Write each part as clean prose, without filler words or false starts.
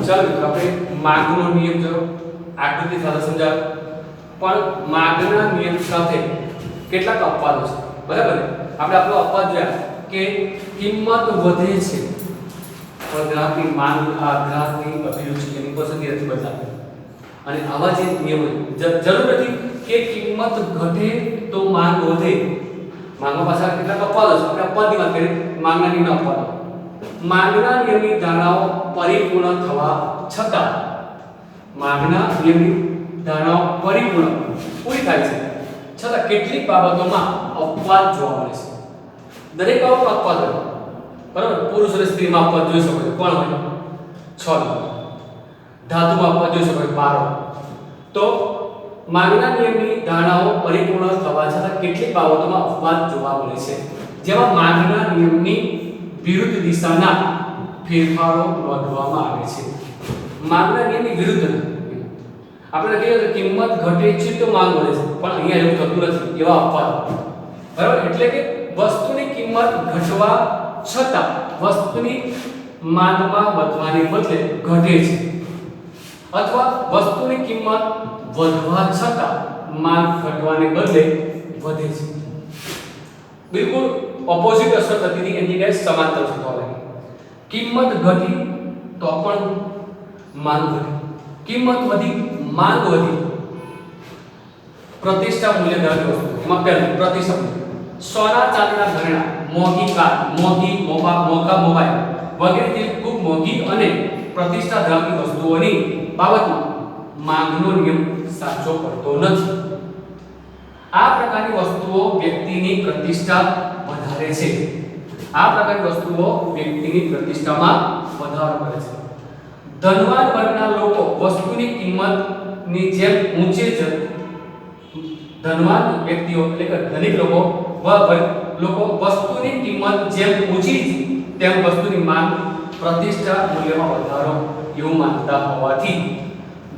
ચાલો મિત્રો આપણે માગનો નિયમ જો આકૃતિ સાથે સમજાવ પણ માગના નિયમ સાથે કેટલાક અપવાદો છે બરાબર ને આપણે આપણો અપવાદ જોયા કે કિંમત વધે છે પણ ગ્રાહકની માંગ ગ્રાહકની અભિરુચિ એની પસંદગી નથી બદલાતી અને આવા જે નિયમો જરૂર નથી કે કિંમત ઘટે તો માંગ વધે માંગમાં પાછા કેટલાક અપવાદો છે આપણે અપવાદની વાત કરીએ માંગના નિયમના અપવાદો માંગના નિયમની ધારણાઓ પરિપૂર્ણ થવા છતાં માંગના નિયમની ધારણાઓ પરિપૂર્ણ પૂરી થાય છે છતાં કેટલીક બાબતોમાં અપવાદ જોવા મળે છે દરેક બાબતમાં અપવાદ હોય બરાબર પુરુષ અને સ્ત્રીમાં અપવાદ જોઈ શકો છો કોણ હોય 6 ધાતુમાં અપવાદ જોઈ શકો છો 12 તો માંગના નિયમની ધારણાઓ પરિપૂર્ણ થવા છતાં કેટલીક બાબતોમાં અપવાદ જોવા મળે છે જેમાં માંગના નિયમની વિરુદ્ધ દિશાના ફેરફારો નોંધવામાં આવે છે માંગના નિયમની વિરુદ્ધ આપણે કહીએ કે કિંમત ઘટે છે તો માંગ વધે છે પણ અહીંયા એવું થતું નથી એવા અપવાદ બરાબર એટલે કે વસ્તુની કિંમત ઘટવા છતાં વસ્તુની માંગમાં વધવાને બદલે ઘટે છે અથવા વસ્તુની કિંમત વધવા છતાં માંગ ઘટવાને બદલે વધે છે બિલકુલ ઓપોઝિટ અસર થતી હતી એની જગ્યાએ સમાંતર થવા લાગી કિંમત ઘટી તો પણ માંગ ઘટી કિંમત વધી માંગ વધી પ્રતિષ્ઠા મૂલ્ય દર વસ્તુ એમાં પહેલું પ્રતિષ્ઠા મૂલ્ય સોના ચાંદીના ઘરેણા મોંઘી કાર મોંઘી મોંઘા મોબાઈલ વગેરે જેવી ખૂબ મોંઘી અને પ્રતિષ્ઠા ધરાવતી વસ્તુઓની બાબતમાં માંગનો નિયમ સાચો પડતો નથી આ પ્રકારની વસ્તુઓ વ્યક્તિની પ્રતિષ્ઠા વધારે છે આ પ્રકારની વસ્તુઓ વ્યક્તિની પ્રતિષ્ઠામાં વધારો કરે છે ધનવાન વર્ગના લોકો વસ્તુની કિંમતની જેમ ઊંચે ધનવાન વ્યક્તિઓ એટલે કે ધનિક લોકો વસ્તુની કિંમત જેમ ઊંચી તેમ વસ્તુની માંગ પ્રતિષ્ઠા મૂલ્યમાં વધારો એવું માનતા હોવાથી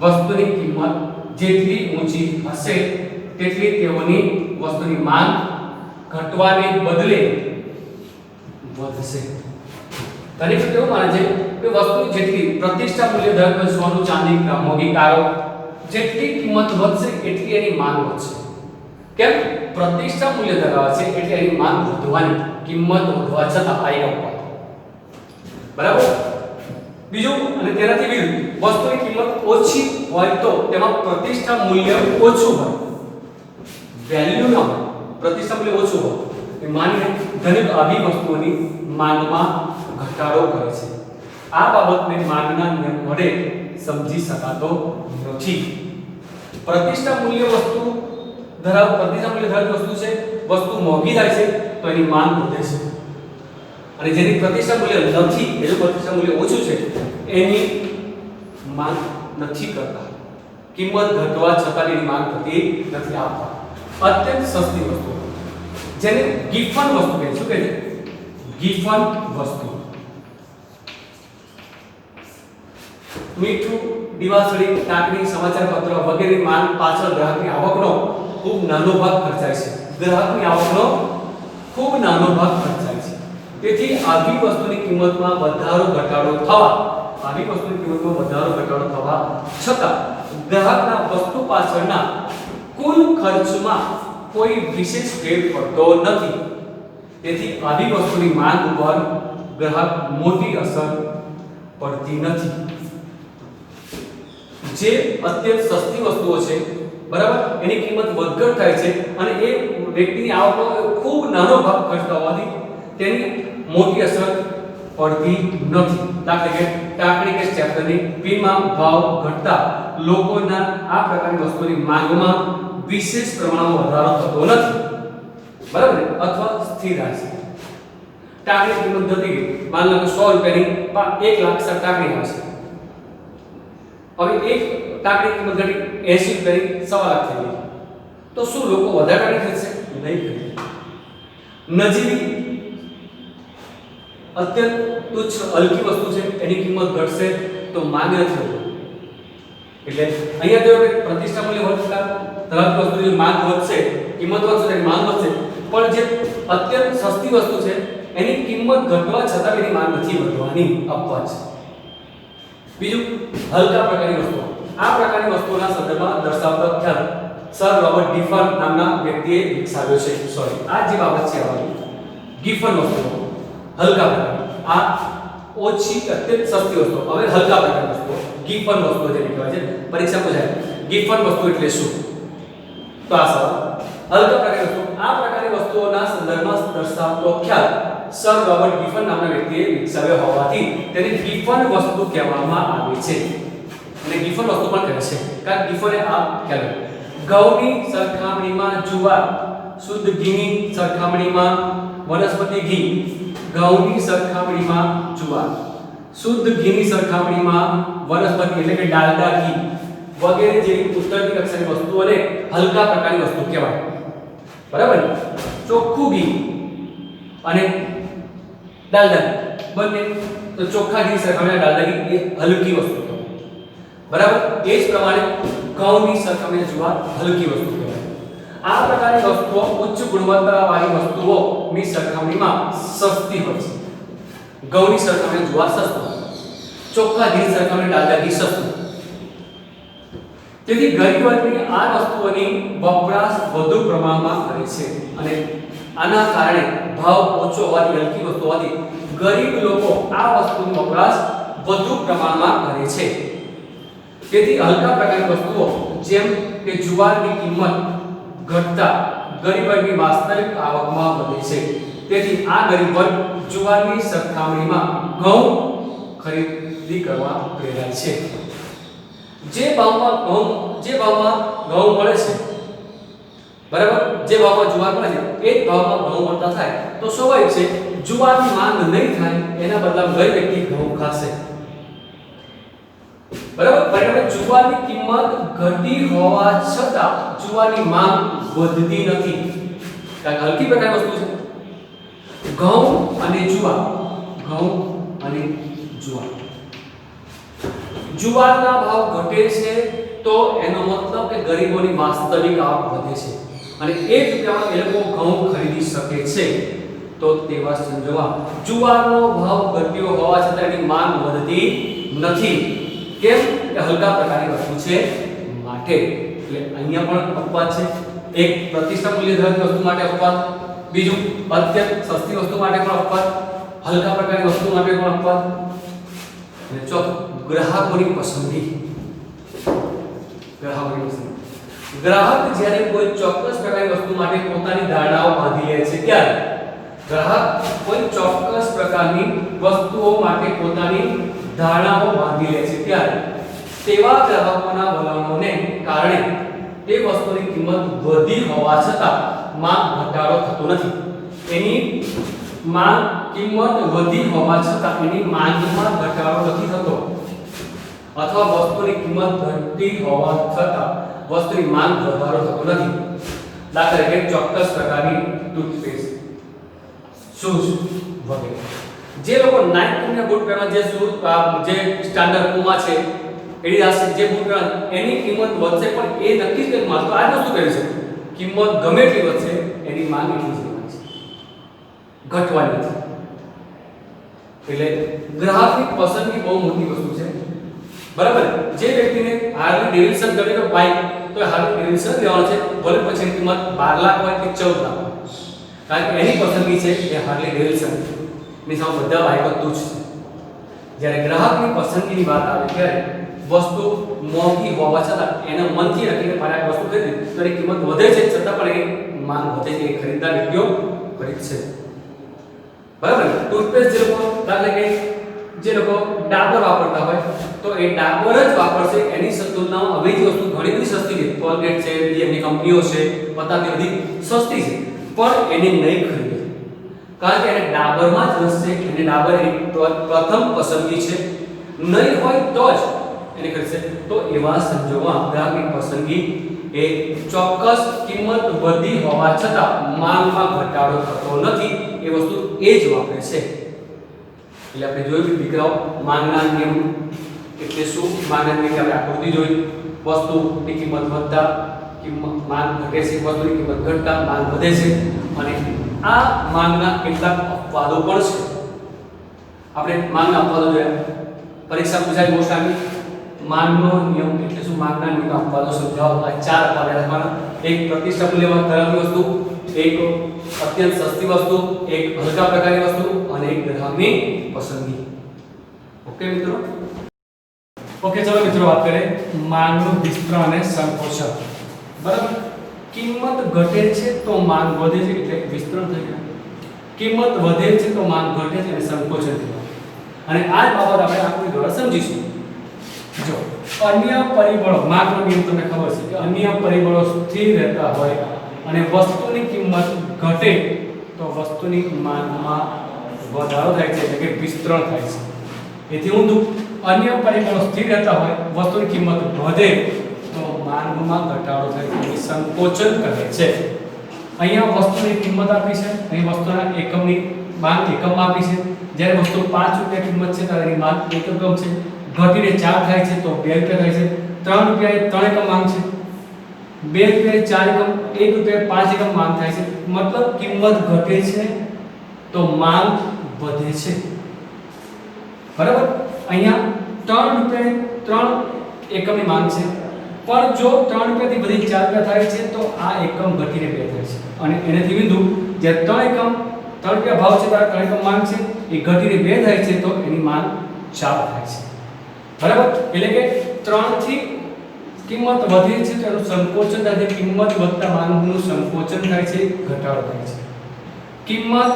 વસ્તુની કિંમત જેટલી ઊંચી હશે તેટલી તેઓની વસ્તુની માંગ ઘટવાને બદલે વધશે ધનિક લોકો એવું માને છે કે વસ્તુ જેટલી પ્રતિષ્ઠા મૂલ્ય ધરાવતો સોનું ચાંદી મોંઘી કારો જેટલી કિંમત વધશે એટલી એની માંગ વધશે કેમ પ્રતિષ્ઠા મૂલ્ય ધરાવે છે એટલે એની માંગ વધવાની કિંમત વધવા છતાં આ એક અપવાદ બરાબર બીજું અને તેનાથી વિરુદ્ધ વસ્તુની કિંમત ઓછી હોય તો તેમાં પ્રતિષ્ઠા મૂલ્ય ઓછું હોય વેલ્યુ ન હોય પ્રતિષ્ઠા મૂલ્ય ઓછું હોય એ માનીને ધનિક આવી વસ્તુઓની માંગમાં ઘટાડો કરે છે આ બાબતને માંગના નિયમ વડે સમજી શકાતો નથી પ્રતિષ્ઠા મૂલ્ય ધરાવતી વસ્તુ છે વસ્તુ મોંઘી થાય છે તો એની માંગ વધે છે અને જેની પ્રતિષ્ઠા મૂલ્ય નથી એનું પ્રતિષ્ઠા મૂલ્ય ઓછું છે એની માંગ નથી કરતા કિંમત ઘટવા છતાં એની માંગ થતી નથી આપતા અત્યંત સસ્તી વસ્તુ જેને ગિફ્ટ વસ્તુ કહે શું કહે છે ગિફ્ટ વસ્તુ મીઠું દિવાસળી ટાંકણી સમાચાર પત્ર વગેરેની માંગ પાછળ ગ્રાહકની આવકનો ખૂબ નાનો ભાગ ખર્ચાય છે ગ્રાહકની આવકનો ખૂબ નાનો ભાગ ખર્ચાય છે તેથી આવી વસ્તુની કિંમતમાં વધારો ઘટાડો થવા છતાં ગ્રાહકના વસ્તુ પાછળના કુલ ખર્ચમાં કોઈ વિશેષ ફેર પડતો નથી તેથી આવી વસ્તુની માંગ ઉપર ગ્રાહક મોટી અસર પડતી નથી જે અત્યંત સસ્તી વસ્તુઓ છે બરાબર એની કિંમત વધઘટ થાય છે અને એ વ્યક્તિની આવકનો ખૂબ નાનો ભાગ ખર્ચતા હોવાથી તેની મોટી અસર પડતી નથી દાખલા કે ટાંકણી કે સ્ટેપલરની પીમાં ભાવ ઘટતા લોકોના આ પ્રકારની વસ્તુની માંગમાં વિશેષ પ્રમાણમાં વધારો થતો નથી બરાબર અથવા સ્થિર રહે છે ટાંકણી કિંમત વધી ગઈ માન લો કે 100 રૂપિયાની 1 લાખ ટાંકણી આવે છે હવે એક ટાંકણી કિંમત ઘટી 80 રૂપિયાની 1.5 લાખ થઈ ગઈ તો શું લોકો વધારે ટાંકણી ખરીદશે નહીં ખરીદે નજીવી અત્યંત તુચ્છ હલકી વસ્તુ છે એની કિંમત ઘટશે તો માંગ નથી હોતી એટલે અહીંયા જો પ્રતિષ્ઠા મૂલ્ય વધતા ધરાવતી વસ્તુની માંગ વધશે કિંમત વધશે તો માંગ વધશે પણ જે અત્યંત સસ્તી વસ્તુ છે એની કિંમત ઘટવા છતાં એની માંગ નથી વધવાની અપવાદ છે બીજું હલકા પ્રકારની વસ્તુઓ, આ પ્રકારની વસ્તુઓના સંદર્ભમાં દર્શાવતો ખ્યાલ સર રોબર્ટ ગિફન નામના વ્યક્તિએ વિકસાવ્યો છે. સોરી, આ જે બાબત છે આ ગિફન વસ્તુઓ હલકા પ્રકારની, આ ઓછી અત્યંત સસ્તી વસ્તુઓ, હવે હલકા પ્રકારની વસ્તુઓ ગિફન વસ્તુઓ જેને કહેવાય છે. પરીક્ષા પૂછાય ગિફન વસ્તુ એટલે શું, તો આ સવાલ હલકા પ્રકારની વસ્તુ, આ પ્રકારની વસ્તુઓના સંદર્ભમાં દર્શાવતો ખ્યાલ સર રોબર્ટ ગિફન નામના વ્યક્તિએ વિકસાવ્યો હોવાથી તેને ગિફન વસ્તુ કહેવામાં આવે છે. અને ગિફન વસ્તુ પણ કહે છે કારણ કે ગિફને આ ખ્યાલ ઘઉંની સરખામણીમાં જુવાર, શુદ્ધ ઘીની સરખામણીમાં વનસ્પતિ ઘી, ઘઉંની સરખામણીમાં જુવાર, શુદ્ધ ઘીની સરખામણીમાં વનસ્પતિ એટલે કે ડાલડા ઘી વગેરે જેવી ઉત્તરની કક્ષાની વસ્તુઓને હલકા પ્રકારની વસ્તુ કહેવાય. બરાબર, ચોખ્ખું ઘી અને ડાલડા ઘી બંને, તો ચોખ્ખા ઘી સરખામણીમાં ડાલડા ઘી એ હલકી વસ્તુ કહેવાય. બરાબર, એ જ પ્રમાણે ઘઉંની સરખામણીમાં જુવાર હલકી વસ્તુ કહેવાય. આ પ્રકારની વસ્તુઓ ઉચ્ચ ગુણવત્તાવાળી વસ્તુઓની સરખામણીમાં સસ્તી હોય છે. ઘઉંની સરખામણીમાં જુવાર સસ્તું, ચોખ્ખા ઘી સરખામણીમાં ડાલડા ઘી સસ્તું. તેથી ગરીબ વર્ગની આ વસ્તુઓની વપરાશ વધુ પ્રમાણમાં કરે છે અને આના કારણે ભાવ ઓછો હોવાથી, હલકી વસ્તુ હોવાથી ગરીબ લોકો આ વસ્તુનો વપરાશ વધુ પ્રમાણમાં કરે છે. તેથી હલકા પ્રકારની વસ્તુઓ જેમ કે જુવારની કિંમત ઘટતા ગરીબ વર્ગની વાસ્તવિક આવકમાં વધે છે. તેથી આ ગરીબ વર્ગ જુવારની સરખામણીમાં ઘઉં ખરીદી કરવા પ્રેરાય છે. જે ભાવમાં ઘઉં મળે છે, બરાબર, જે ભાવમાં જુવાર મળે છે એ જ ભાવમાં ઘઉં મળતા થાય તો સ્વાભાવિક છે જુવારની માંગ નહીં થાય, એના બદલામાં ગરીબ વ્યક્તિ ઘઉં ખાશે. બરાબર, પરિણામે જુવારની કિંમત ઘટી હોવા છતાં જુવારની માંગ વધતી નથી. કારણ કે હલકી પ્રકારની વસ્તુ છે. ઘઉં અને જુવાર, ઘઉં અને જુવાર, જુવારના ભાવ ઘટે છે તો એનો મતલબ કે ગરીબોની વાસ્તવિક આવક વધે છે અને એ જ રૂપિયામાં એ લોકો ઘઉં ખરીદી શકે છે. તો તેવા સંજોગોમાં જુવારનો ભાવ ઘટ્યો હોવા છતાં એની માંગ વધતી નથી. કેમ કે હલકા પ્રકારની વસ્તુ છે માટે. એટલે અહીંયા પણ અપવાદ છે. એક પ્રતિષ્ઠા મૂલ્ય ધરાવતી વસ્તુ માટે અપવાદ, બીજું અત્યંત સસ્તી વસ્તુ માટે પણ અપવાદ, હલકા પ્રકારની વસ્તુ માટે પણ અપવાદ, અને ચોથું ગ્રાહકોની પસંદગી. ગ્રાહકોની પસંદગી, ગ્રાહક જ્યારે કોઈ ચોક્કસ પ્રકારની વસ્તુ માટે પોતાની ધારણાઓ બાંધી લે છે ત્યારે ગ્રાહક કોઈ ચોક્કસ પ્રકારની વસ્તુઓ માટે પોતાની ધારણાઓ બાંધી લે છે ત્યારે તેવા ગ્રાહકોના વલણોને કારણે તે વસ્તુની કિંમત વધી હોવા છતાં માંગ ઘટાડો થતો નથી. એની કિંમત વધી હોવા છતાં એની માંગમાં ઘટાડો નથી થતો, અથવા વસ્તુની કિંમત ઘટતી હોવા છતાં વસ્તુની માંગ વધારો થતો નથી. દાખલા તરીકે ચોક્કસ પ્રકારની ટૂથપેસ્ટ, શૂઝ વગેરે. જે લોકો નાઇક કંપનીના બૂટ પહેરવા, જે શૂઝ જે સ્ટાન્ડર્ડ પૂમા છે એની જે બૂટ પહેરવા એની કિંમત વધશે, પણ એ નક્કી જ નથી માનતો. આ વસ્તુ કરી છે કિંમત ગમે એટલી વધશે એની માંગ એટલી જ રહેવાની છે, ઘટવાની નથી. એટલે ગ્રાહકની પસંદગી બહુ મોટી વસ્તુ છે. બરાબર, જે વ્યક્તિને હાર્લી ડેવિડસન ગમે તો બાઇક, તો હાર્લી ડેવિડસન લેવાનો છે, ભલે પછી એની કિંમત 12 લાખ હોય કે 14 લાખ હોય, કારણ કે એની પસંદગી છે એ હાર્લી ડેવિડસન. ની સામે બધા બાઇકો તુચ્છ છે. જ્યારે ગ્રાહકની પસંદગીની વાત આવે ત્યારે વસ્તુ મોંઘી હોવા છતાં એના મનથી રાખીને મારે આ વસ્તુ ખરીદી તો એની કિંમત વધે છે, છતાં પણ એની માંગ વધે છે, એ ખરીદનાર વ્યક્તિઓ ખરીદશે. બરાબર, ટૂથપેસ્ટ જે લોકો, દાખલા કે જે લોકો ડાબર વાપરતા હોય તો એ ડાબર જ વાપરશે. એની તુલનામાં હવે જે વસ્તુ ઘણી બધી સસ્તી છે, કોલગેટ છે, બીજી એમની કંપનીઓ છે, પતાતી બધી સસ્તી છે, પણ એને નહીં ખરીદે કારણ કે એને ડાબરમાં જ રસ છે. એને ડાબર એની પ્રથમ પસંદગી છે, નહીં હોય તો જ એને ખરીદશે. તો એવા સંજોગોમાં ગ્રાહકની પસંદગી એ ચોક્કસ કિંમત વધી હોવા છતાં માંગમાં ઘટાડો થતો નથી, એ વસ્તુ એ જ વાપરે છે. એટલે આપણે જોયું દીકરાઓ માંગના નિયમ એટલે શું, માંગના નિયમ આપણે આકૃતિ જોઈ, વસ્તુની કિંમત વધતા માંગ ઘટે છે, વસ્તુની કિંમત ઘટતા માંગ વધે છે, અને આ માંગના કેટલાક અપવાદો પણ છે. આપણે માંગના અપવાદો જોયા. પરીક્ષા પૂછાય મોસ્ટ આમી માંગનો નિયમ એટલે શું, માંગના નિયમ અપવાદો સમજાવો. આ ચાર અપવાદ રાખવાના. એક પ્રતિષ્ઠા મૂલ્યવાન ધરાવતી વસ્તુ, એક અત્યંત સસ્તી વસ્તુ, એક હલકા પ્રકારની વસ્તુ અને એક ગ્રાહકની પસંદગી. ઓકે મિત્રો. ઓકે ચલો મિત્રો વાત કરીએ માંગનું વિસ્તરણ અને સંકોચન. બરાબર. કિંમત ઘટે છે તો માંગ વધે છે એટલે વિસ્તરણ થઈ ગયું. કિંમત વધે છે તો માંગ ઘટે છે અને સંકોચન થયું. અને આ જ બાબત આપણે આકૃતિ દ્વારા સમજીશું. જો અન્ય પરિબળો, માંગનો નિયમ તમને ખબર છે કે અન્ય પરિબળો સ્થિર રહેતા હોય અને વસ્તુની કિંમત ઘટે તો વસ્તુની માંગમાં વધારો થાય છે એટલે કે વિસ્તરણ થાય છે. એથી ઊંધું અન્ય પરિબળો સ્થિર રહેતા હોય, વસ્તુની કિંમત વધે તો માંગમાં ઘટાડો થાય છે, સંકોચન કરે છે. અહીંયા વસ્તુની કિંમત આપી છે, અહીં વસ્તુના એકમની માંગ એકમમાં આપી છે. જ્યારે વસ્તુ 5 રૂપિયા કિંમત છે ત્યારે એની માંગ 1 એકમ છે, ઘટીને 4 થાય છે તો 2 રૂપિયા થાય છે. 3 રૂપિયા 3 એકમ માંગ છે, 2 રૂપિયા 4 એકમ, 1 રૂપિયા 5 એકમ માંગ થાય છે. મતલબ કિંમત ઘટે છે તો માંગ વધે છે. બરાબર. અહીંયા 3 રૂપિયા 3 એકમની માંગ છે, પણ જો 3 રૂપિયાથી વધી 4 રૂપિયા થાય છે તો આ એકમ ઘટીને 2 થાય છે. અને એનાથી વિંદુ જ્યારે 3 એકમ 3 રૂપિયા ભાવ છે ત્યારે 3 એકમ માંગ છે, એ ઘટીને 2 થાય છે તો એની માંગ 4 થાય છે. બરાબર. એટલે કે 3 થી કિંમત વધે છે તો એનું સંકોચન થાય છે. કિંમત વધતા માંગનું સંકોચન થાય છે, ઘટાડો થાય છે. કિંમત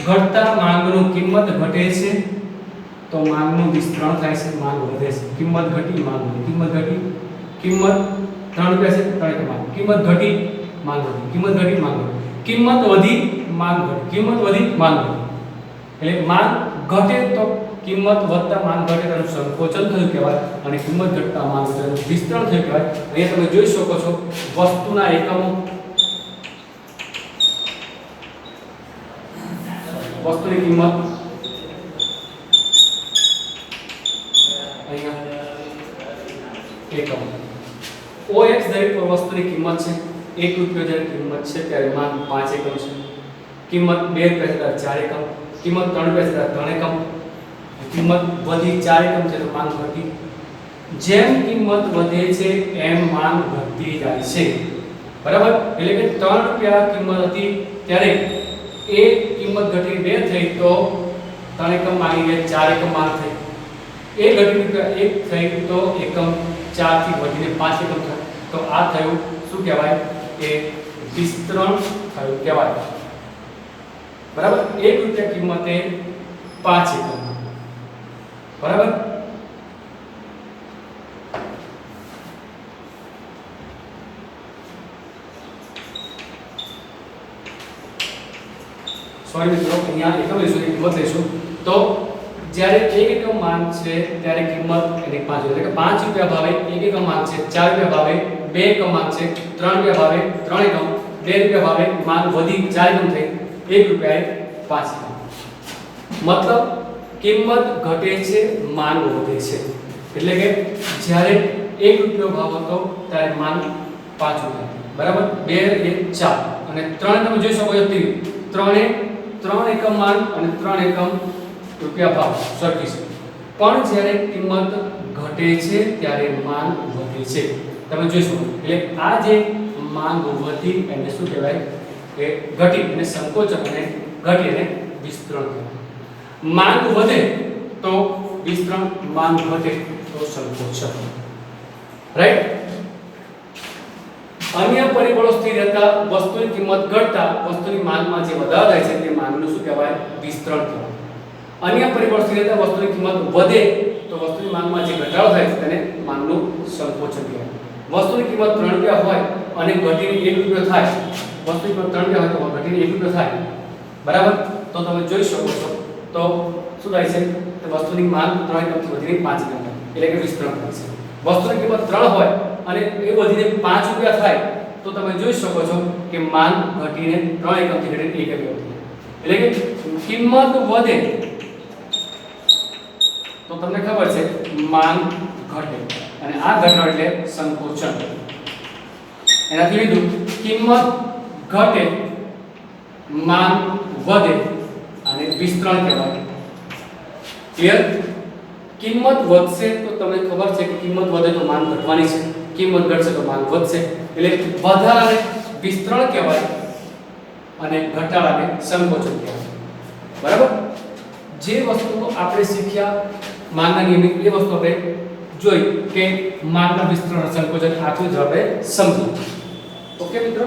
ઘટતા માંગનું કિંમત ઘટે છે તો માંગનું વિસ્તરણ થાય છે, માંગ વધે છે. કિંમત ઘટી માંગ વધી, કિંમત ઘટી, કિંમત 3 રૂપિયા છે 3 એકમ માંગ, કિંમત ઘટી માંગ વધી, કિંમત ઘટી માંગ વધી, કિંમત વધી માંગ ઘટી, કિંમત વધી માંગ વધી. એટલે માંગ ઘટે તો કિંમત વધતા માંગ ઘટે તેનું સંકોચન થયું કહેવાય અને કિંમત ઘટતા માંગ તેનું વિસ્તરણ થયું કહેવાય. અહીંયા તમે જોઈ શકો છો વસ્તુના એકમો, વસ્તુની કિંમત અહીંયા એકમ OX દરેક વસ્તુની કિંમત છે 1 રૂપિયો જ્યારે કિંમત છે ત્યારે માંગ 5 એકમ છે, કિંમત 2 રૂપિયા છે 4 એકમ, કિંમત 3 રૂપિયા છે 3 એકમ, કિંમત વધી 4 એકમ છે તો માંગ ઘટી. જેમ કિંમત વધે છે એમ માંગ ઘટતી જાય છે. બરાબર. એટલે કે 3 રૂપિયા કિંમત હતી ત્યારે એ કિંમત ઘટી 2 થઈ તો 3 એકમ માંગી ગઈ, 4 એકમ માંગ થઈ. એ ઘટીને 1 થઈ તો એકમ 4 થી વધીને 5 એકમ થાય. તો આ થયું શું કહેવાય, એ વિસ્તરણ થયું કહેવાય. બરાબર. 1 રૂપિયા કિંમતે 5 એકમ. બરાબર. સોરી મિત્રો, અહીંયા એકમ લઈશું, કિંમત લઈશું. તો જ્યારે 1 એકમ માંગ છે ત્યારે કિંમત એની 5 એટલે કે 5 રૂપિયા ભાવે 1 એકમ માંગ છે, 4 રૂપિયા ભાવે 2 એકમ માંગ છે, 3 રૂપિયા ભાવે 3 એકમ, 2 રૂપિયા ભાવે માંગ વધી 4 એકમ થઈ, 1 રૂપિયાએ 5 એકમ. મતલબ કિંમત ઘટે છે, માંગ વધે છે. એટલે કે જ્યારે 1 રૂપિયો ભાવ હતો ત્યારે માંગ 5 રૂપિયા. બરાબર. 2 એ 4 અને 3 તમે જોઈ શકો છો 3 એકમ માંગ અને 3 એકમ રૂપિયા ભાવ સરખી છે. પણ જ્યારે કિંમત ઘટે છે ત્યારે માંગ વધે છે. તમે જોઈ શકો. એટલે આ જે માંગ વધી એને શું કહેવાય, કે ઘટી અને સંકોચન અને ઘટી અને વિસ્તરણ કહેવાય. માંગ વધે તો વિસ્તરણ, માંગ ઘટે તો સંકોચન. રાઈટ. અન્ય પરિબળો સ્થિર રહેતા વસ્તુની કિંમત ઘટતા વસ્તુની માંગમાં જે વધારો થાય છે તે માંગનું શું કહેવાય, વિસ્તરણ કહેવાય. અન્ય પરિબળો સ્થિર રહેતા વસ્તુની કિંમત વધે તો વસ્તુની માંગમાં જે ઘટાડો થાય છે તેને માંગનું સંકોચન કહેવાય. વસ્તુની કિંમત 3 રૂપિયા હોય અને ઘટીને 1 રૂપિયો થાય, વસ્તુની કિંમત 3 રૂપિયા હોય તો ઘટીને 1 રૂપિયો થાય. બરાબર. તો તમે જોઈ શકો છો તો શું થાય છે, તો વસ્તુની માંગ 3 એકમથી વધીને 5 એકમ થાય એટલે કે વિસ્તરણ થાય છે. વસ્તુની કિંમત 3 હોય અને એ વધીને 5 રૂપિયા થાય તો તમે જોઈ શકો છો કે માંગ ઘટીને 3 એકમથી ઘટીને 1 એકમ થાય. એટલે કે કિંમત વધે તો તમને ખબર છે માંગ ઘટે અને આ ઘટાડો એટલે સંકોચન. એનાથી વિરુદ્ધ કિંમત ઘટે, માંગ વધે અને વિસ્તરણ કહેવાય. ક્લિયર. કિંમત વધશે તો તમને ખબર છે કે કિંમત વધે તો માંગ ઘટવાની છે, કિંમત ઘટશે તો માંગ વધશે, એટલે વધારાને વિસ્તરણ કહેવાય અને ઘટાડાને સંકોચન કહેવાય. બરાબર? જે વસ્તુઓ આપણે શીખ્યા માંગના નિયમિત એ વસ્તુ આપણે જોઈ કે માંગના વિસ્તરણ સંકોચન આખું જ આપણે સમજી. ઓકે મિત્રો.